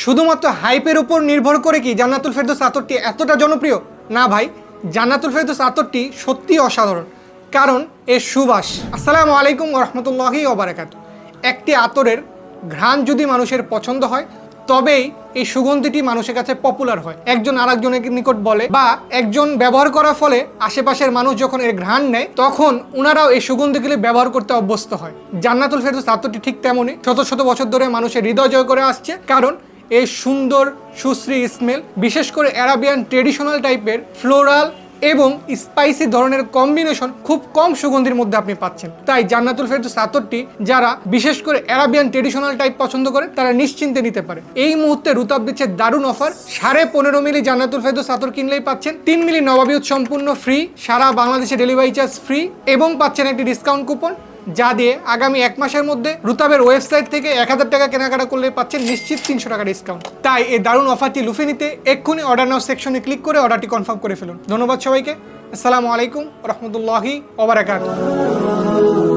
শুধুমাত্র হাইপের উপর নির্ভর করে কি জান্নাতুল ফেরদৌস আতরটি এতটা জনপ্রিয়? না ভাই, জান্নাতুল ফেরদৌস আতরটি সত্যিই অসাধারণ, কারণ এর সুবাস। আসসালামু আলাইকুম ওয়া রাহমাতুল্লাহি ওয়া বারাকাতুহু। একটি আতরের ঘ্রাণ যদি মানুষের পছন্দ হয় তবেই এই সুগন্ধিটি মানুষের কাছে পপুলার হয়। একজন আরেকজনের নিকট বলে বা একজন ব্যবহার করার ফলে আশেপাশের মানুষ যখন এর ঘ্রাণ নেয় তখন ওনারাও এই সুগন্ধিগুলি ব্যবহার করতে অভ্যস্ত হয়। জান্নাতুল ফেরদৌস আতরটি ঠিক তেমনই, শত শত বছর ধরে মানুষের হৃদয় জয় করে আসছে, কারণ এই সুন্দর সুশ্রী স্মেল, বিশেষ করে অ্যারাবিয়ান ট্রেডিশনাল টাইপের ফ্লোরাল এবং স্পাইসি ধরনের কম্বিনেশন খুব কম সুগন্ধির মধ্যে আপনি পাচ্ছেন। তাই জান্নাতুল ফেরদৌস আতরটি যারা বিশেষ করে অ্যারাবিয়ান ট্রেডিশনাল টাইপ পছন্দ করে তারা নিশ্চিন্তে নিতে পারে। এই মুহূর্তে রুতাব দিচ্ছে দারুণ অফার। 15.5 মিলি জান্নাতুল ফেরদৌস আতর কিনলেই পাচ্ছেন 3 মিলি নবাবিয়ত সম্পূর্ণ ফ্রি, সারা বাংলাদেশে ডেলিভারি চার্জ ফ্রি এবং পাচ্ছেন একটি ডিসকাউন্ট কুপন, যা দিয়ে আগামী 1 মাসের মধ্যে রুতাবের ওয়েবসাইট থেকে 1000 টাকা কেনাকাটা করলে পাচ্ছেন নিশ্চিত 300 টাকা ডিসকাউন্ট। তাই এই দারুণ অফারটি লুফে নিতে এক্ষুনি অর্ডার নাও সেকশনে ক্লিক করে অর্ডারটি কনফার্ম করে ফেলুন। ধন্যবাদ সবাইকে। আসসালামু আলাইকুম ওয়া রাহমাতুল্লাহি ওয়া বারাকাতুহু।